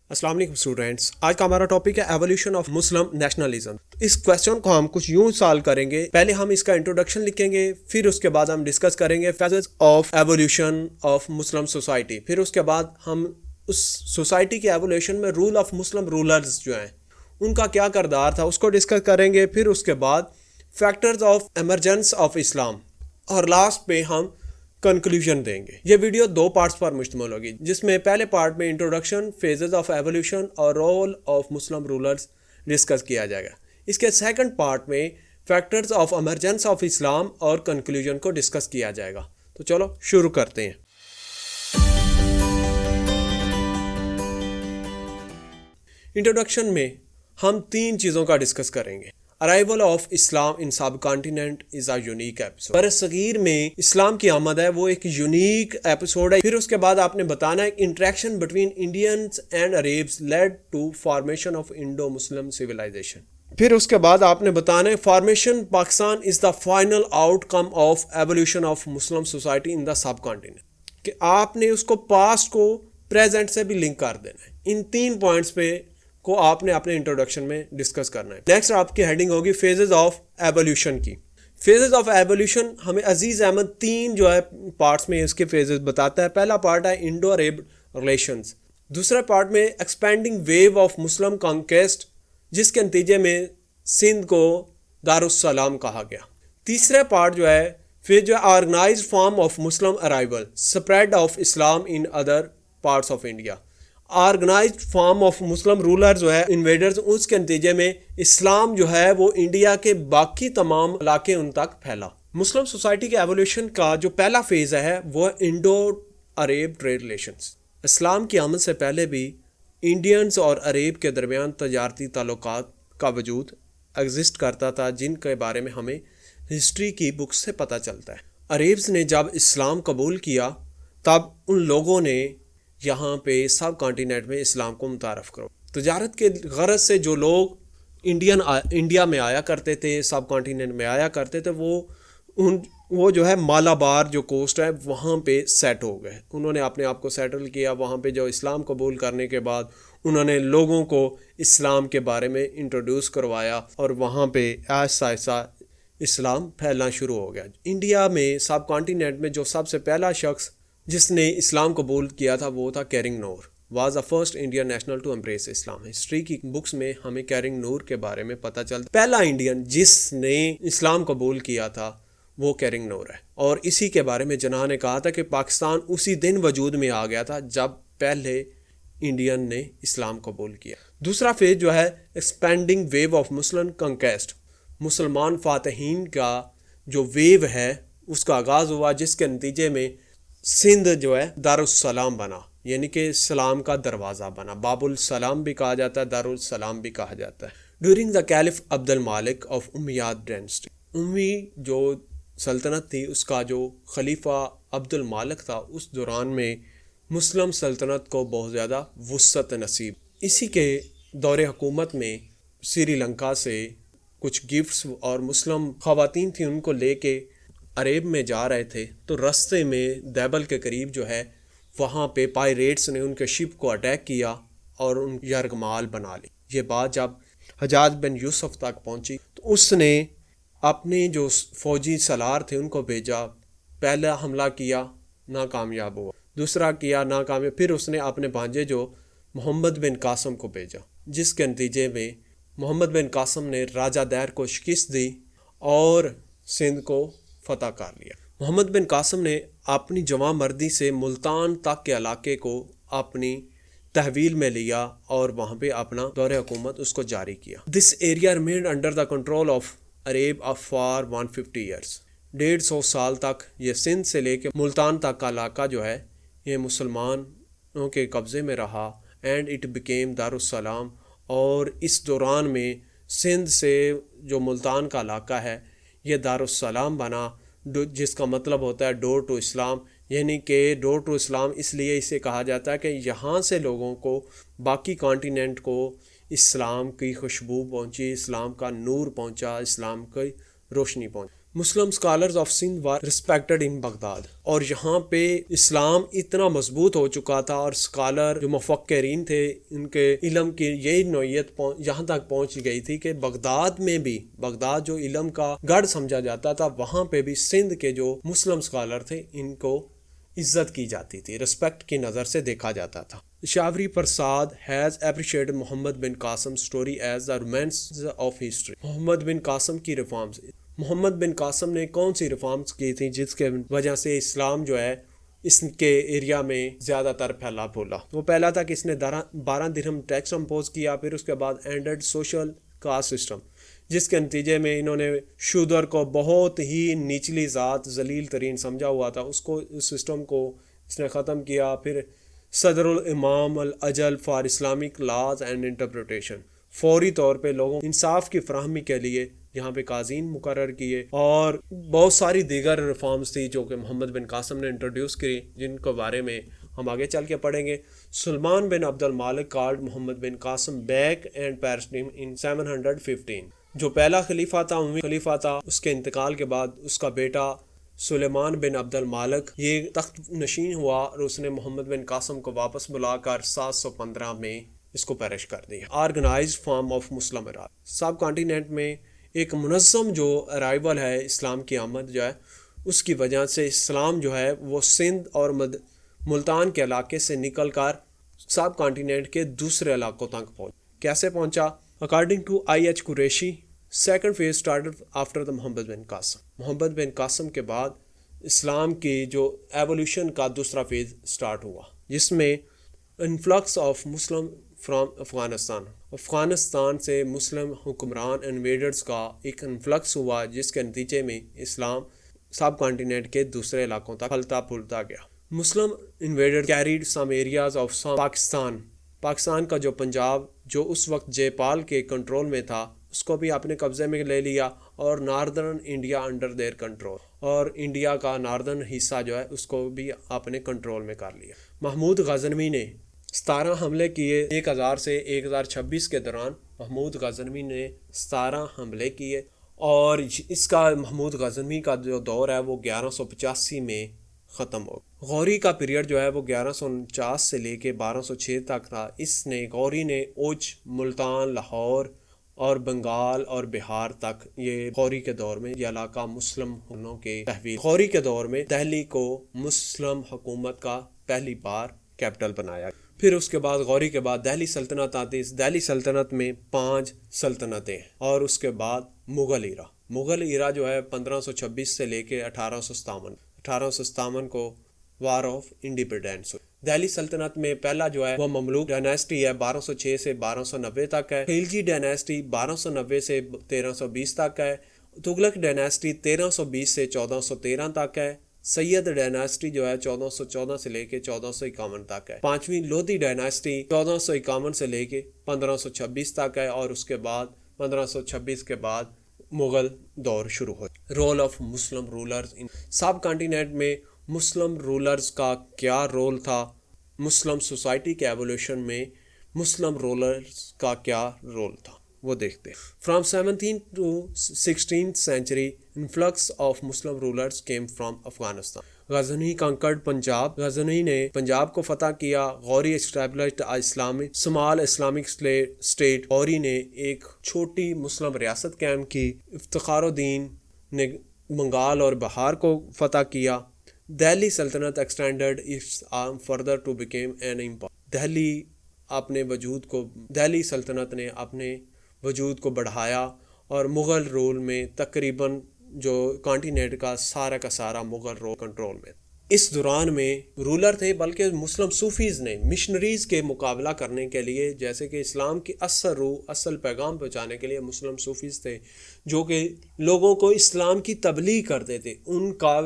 अस्सलाम वालेकुम स्टूडेंट्स, आज का हमारा टॉपिक है एवोल्यूशन ऑफ मुस्लिम नेशनलिज्म। इस क्वेश्चन को हम कुछ यूं सॉल्व करेंगे। पहले हम इसका इंट्रोडक्शन लिखेंगे, फिर उसके बाद हम डिस्कस करेंगे phases of evolution of Muslim society. फिर उसके बाद हम उस सोसाइटी के एवोल्यूशन में रूल ऑफ मुस्लिम रूलर्स जो हैं उनका क्या किरदार था उसको डिस्कस करेंगे। फिर उसके बाद factors of emergence of Islam और लास्ट पे हम कंक्लूजन देंगे। ये वीडियो दो पार्ट्स पर मुश्तमिल होगी, जिसमें पहले पार्ट में इंट्रोडक्शन, फेजेस ऑफ एवोल्यूशन और role of Muslim rulers discuss किया जाएगा। इसके सेकंड पार्ट में factors of emergence of Islam और कंक्लूजन को डिस्कस किया जाएगा। तो चलो शुरू करते हैं। इंट्रोडक्शन में हम तीन चीज़ों का डिस्कस करेंगे। Arrival of Islam in subcontinent is a unique episode. बरसगीर में इस्लाम की आमद है, वो एक यूनिक एपिसोड है। फिर उसके बाद आपने बताना है interaction between Indians and Arabs led to formation of Indo Muslim civilisation. फिर उसके बाद आपने बताना है formation Pakistan is the final outcome of evolution of Muslim society in the subcontinent, कि आपने उसको पास्ट को प्रेजेंट से भी लिंक कर देना है। इन तीन पॉइंट्स पे को आपने अपने इंट्रोडक्शन में डिस्कस करना है। नेक्स्ट आपकी हेडिंग होगी फेजेस ऑफ एवोल्यूशन की। फेजेस ऑफ एवोल्यूशन हमें अजीज अहमद तीन जो है पार्ट्स में इसके फेजेस बताता है। पहला पार्ट है इंडो अरेब रिलेशंस, दूसरा पार्ट में expanding wave of Muslim conquest जिसके नतीजे में सिंध को दारुस्सलाम कहा गया, तीसरा पार्ट जो है फिर जो organised form of Muslim arrival, spread of Islam in other parts of India, organised form of Muslim ruler जो है इन्वेडर्स, उसके नतीजे में इस्लाम जो है वो इंडिया के बाकी तमाम इलाके उन तक फैला। मुस्लिम सोसाइटी के एवोल्यूशन का जो पहला फेज है वो इंडो अरेब ट्रेड रिलेशंस। इस्लाम की आमद से पहले भी इंडियंस और अरेब के दरमियान तजारती ताल्लुकात का वजूद एग्जिस्ट करता था, जिनके बारे में हमें हिस्ट्री की बुक्स से पता चलता है। अरेब्स ने जब इस्लाम कबूल किया तब उन लोगों ने यहाँ पे सब कॉन्टिनेंट में इस्लाम को मुतारफ़ करो। तजारत के गरज से जो लोग इंडिया में आया करते थे, सब कॉन्टिनेंट में आया करते थे, वो जो है मालाबार जो कोस्ट है वहाँ पे सेट हो गए। उन्होंने अपने आप को सेटल किया वहाँ पे। जो इस्लाम कबूल करने के बाद उन्होंने लोगों को इस्लाम के बारे में इंट्रोड्यूस करवाया और वहाँ पे ऐसा ऐसा इस्लाम फैलना शुरू हो गया। इंडिया में सब कॉन्टिनेंट में जो सबसे पहला शख्स जिसने इस्लाम कबूल किया था वो था कैरिंग नूर, was the first Indian national to embrace Islam. History की बुक्स में हमें कैरिंग नूर के बारे में पता चलता, पहला इंडियन जिसने इस्लाम कबूल किया था वो कैरिंग नूर है। और इसी के बारे में जनाह ने कहा था कि पाकिस्तान उसी दिन वजूद में आ गया था जब पहले इंडियन ने इस्लाम कबूल किया। दूसरा फेज जो है expanding wave of Muslim conquest, मुसलमान फातहीन का जो वेव है उसका आगाज़ हुआ, जिसके नतीजे में सिंध जो है दारुस्सलाम बना, यानी कि सलाम का दरवाज़ा बना। बाबुल सलाम भी कहा जाता है, दारुस्सलाम भी कहा जाता है। ड्यूरिंग द कैलिफ अब्दुल मालिक ऑफ उमैयद डायनेस्टी, उम्मी जो सल्तनत थी उसका जो खलीफा अब्दुल मालिक था, उस दौरान में मुस्लिम सल्तनत को बहुत ज़्यादा वुसअत नसीब। इसी के दौरे हुकूमत में श्रीलंका से कुछ गिफ्ट्स और मुस्लिम ख़वातीन थी उनको लेके अरेब में जा रहे थे, तो रास्ते में दैबल के करीब जो है वहाँ पे पायरेट्स ने उनके शिप को अटैक किया और उन यरगमाल बना ली। ये बात जब हजाज बिन यूसुफ तक पहुँची तो उसने अपने जो फौजी सलार थे उनको भेजा। पहला हमला किया, नाकामयाब हुआ, दूसरा किया, नाकामयाब, फिर उसने अपने भांजे जो मोहम्मद बिन कासम को भेजा, जिसके नतीजे में मोहम्मद बिन कासम ने राजा दैर को शिकस्त दी और सिंध को फतह कर लिया। मोहम्मद बिन कासम ने अपनी जवां मर्दी से मुल्तान तक के इलाके को अपनी तहवील में लिया और वहाँ पे अपना दौरे हुकूमत उसको जारी किया। This area remained under the control of Arab for 150 years. 150 साल तक ये सिंध से लेके मुल्तान तक का इलाका जो है ये मुसलमानों के कब्ज़े में रहा एंड इट बिकेम दारुस्सलाम। और इस दौरान में सिंध से जो मुल्तान का इलाका है ये दारुस्सलाम बना, जिसका मतलब होता है डोर टू इस्लाम, यानी कि डोर टू इस्लाम इसलिए इसे कहा जाता है कि यहाँ से लोगों को बाकी कॉन्टिनेंट को इस्लाम की खुशबू पहुँची, इस्लाम का नूर पहुँचा, इस्लाम की रोशनी पहुँची। Muslim scholars of Sindh were respected in Baghdad, اور یہاں پہ اسلام اتنا مضبوط ہو چکا تھا اور اسکالر جو مفکرین تھے ان کے علم کی یہی نوعیت یہاں تک پہنچ گئی تھی کہ بغداد میں بھی، بغداد جو علم کا گڑھ سمجھا جاتا تھا، وہاں پہ بھی سندھ کے جو مسلم اسکالر تھے ان کو عزت کی جاتی تھی، رسپیکٹ کی نظر سے دیکھا جاتا تھا۔ Ishwari Prasad has appreciated Muhammad bin Qasim story as the romance of history. Muhammad bin Qasim کی ریفارمز، محمد بن قاسم نے کون سی ریفارمز کی تھیں جس کے وجہ سے اسلام جو ہے اس کے ایریا میں زیادہ تر پھیلا پھولا؟ وہ پہلا تھا کہ اس نے 12 درہم ٹیکس امپوز کیا، پھر اس کے بعد اینڈڈ سوشل کاسٹ سسٹم، جس کے نتیجے میں انہوں نے شودر کو بہت ہی نچلی ذات، ذلیل ترین سمجھا ہوا تھا، اس سسٹم کو اس نے ختم کیا۔ پھر صدر الامام الاجل for Islamic laws and interpretation, فوری طور پہ لوگوں انصاف کی فراہمی کے لیے یہاں پہ قاضین مقرر کیے، اور بہت ساری دیگر ریفارمز تھی جو کہ محمد بن قاسم نے انٹروڈیوس کی، جن کے بارے میں ہم آگے چل کے پڑھیں گے۔ Sulaiman bin Abdul Malik called Muhammad bin Qasim back and perished him in 715۔ جو پہلا خلیفہ تھا، اموی خلیفہ تھا، اس کے انتقال کے بعد اس کا بیٹا سلیمان بن عبد المالک یہ تخت نشین ہوا، اور اس نے محمد بن قاسم کو واپس بلا کر 715 میں اس کو پیرش کر دیا۔ Organised form of Muslim Iraq, subcontinent میں ایک منظم جو ارائیول ہے اسلام کی آمد جو ہے، اس کی وجہ سے اسلام جو ہے وہ سندھ اور ملتان کے علاقے سے نکل کر سب کانٹیننٹ کے دوسرے علاقوں تک پہنچا۔ کیسے پہنچا؟ According to I H Qureshi, second phase started after the Muhammad bin Qasim. Muhammad bin Qasim کے بعد اسلام کی جو ایولیوشن کا دوسرا فیز سٹارٹ ہوا، جس میں influx of Muslim from Afghanistan سے مسلم حکمران انویڈرز کا ایک انفلکس ہوا، جس کے نتیجے میں اسلام سب کانٹیننٹ کے دوسرے علاقوں تک پھلتا پھولتا گیا۔ Muslim invader carried some areas of Pakistan کا جو پنجاب جو اس وقت جے پال کے کنٹرول میں تھا، اس کو بھی اپنے قبضے میں لے لیا، اور northern India under their control, اور انڈیا کا ناردرن حصہ جو ہے اس کو بھی اپنے کنٹرول میں کر لیا۔ محمود غزنوی نے 17 حملے کیے 1000 سے 1026 کے دوران، محمود غزنوی نے 17 حملے کیے، اور اس کا محمود غزنوی کا جو دور ہے وہ 1185 میں ختم ہو۔ غوری کا پیریڈ جو ہے وہ 1149 سے لے کے 1206 تک تھا۔ اس نے غوری نے اوچ، ملتان، لاہور اور بنگال اور بہار تک، یہ غوری کے دور میں یہ علاقہ مسلم ہونے کے تحویل۔ غوری کے دور میں دہلی کو مسلم حکومت کا پہلی بار کیپٹل بنایا۔ پھر اس کے بعد غوری کے بعد دہلی سلطنت آتی ہے۔ دہلی سلطنت میں 5 سلطنتیں، اور اس کے بعد مغل ایرا جو ہے 1526 سے لے کے 1857 کو وار آف انڈیپینڈنس۔ دہلی سلطنت میں پہلا جو ہے وہ مملوک ڈائنیسٹی ہے، 1206 سے 1290 تک ہے۔ خلجی ڈائنیسٹی 1290 سے 1320 تک ہے۔ تغلق ڈائنیسٹی 1320 سے 1413 تک ہے۔ سید ڈائنیسٹی جو ہے 1414 سے لے کے 1451 تک ہے۔ 5ویں لودھی ڈائنیسٹی 1451 سے لے کے 1526 تک ہے، اور اس کے بعد 1526 کے بعد مغل دور شروع ہو۔ Rule of Muslim rulers in subcontinent میں مسلم رولرز کا کیا رول تھا؟ مسلم سوسائٹی کے ایولیوشن میں مسلم رولرز کا کیا رول تھا وہ دیکھتے ہیں۔ From 17th to 16th century influx of Muslim rulers came from Afghanistan. Ghaznavi conquered Punjab, Ghaznavi نے پنجاب کو فتح کیا۔ Ghori established small Islamic state, Ghori نے ایک چھوٹی مسلم ریاست قائم کی۔ افتخار الدین نے بنگال اور بہار کو فتح کیا۔ دہلی سلطنت extended its arm further to become an empire. Delhi سلطنت نے اپنے وجود کو بڑھایا، اور مغل رول میں تقریباً جو کانٹیننٹ کا سارا مغل رول کنٹرول میں۔ اس دوران میں رولر تھے، بلکہ مسلم صوفیز نے مشنریز کے مقابلہ کرنے کے لیے، جیسے کہ اسلام کی اصل روح، اصل پیغام پہنچانے کے لیے مسلم صوفیز تھے، جو کہ لوگوں کو اسلام کی تبلیغ کرتے تھے۔ ان کا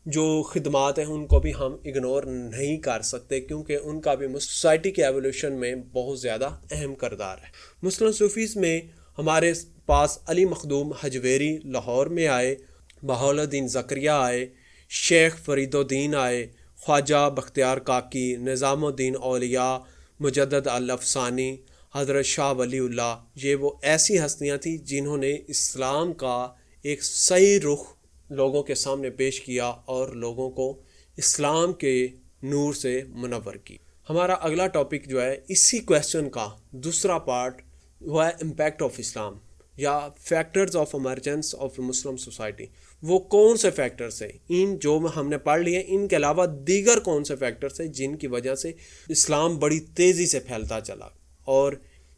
جو خدمات ہیں ان کو بھی ہم اگنور نہیں کر سکتے، کیونکہ ان کا بھی سوسائٹی کے ایولیوشن میں بہت زیادہ اہم کردار ہے۔ مسلم صوفیز میں ہمارے پاس علی مخدوم حجویری لاہور میں آئے، بہاء الدین زکریہ آئے، شیخ فرید الدین آئے، خواجہ بختیار کاکی، نظام الدین اولیاء، مجدد الافسانی، حضرت شاہ ولی اللہ۔ یہ وہ ایسی ہستیاں تھیں جنہوں نے اسلام کا ایک صحیح رخ لوگوں کے سامنے پیش کیا اور لوگوں کو اسلام کے نور سے منور کی۔ ہمارا اگلا ٹاپک جو ہے اسی کویسچن کا دوسرا پارٹ وہ ہے امپیکٹ آف اسلام یا factors of emergence of Muslim society. وہ کون سے فیکٹرز ہیں، ان جو ہم نے پڑھ لیے، ان کے علاوہ دیگر کون سے فیکٹرز ہیں جن کی وجہ سے اسلام بڑی تیزی سے پھیلتا چلا اور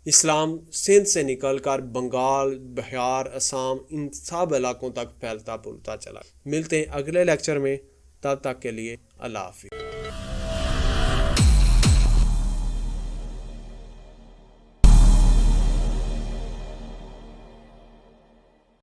اسلام سندھ سے نکل کر بنگال، بہار، اسام، ان سب علاقوں تک پھیلتا پھولتا چلا۔ ملتے ہیں اگلے لیکچر میں، تب تک کے لیے اللہ حافظ۔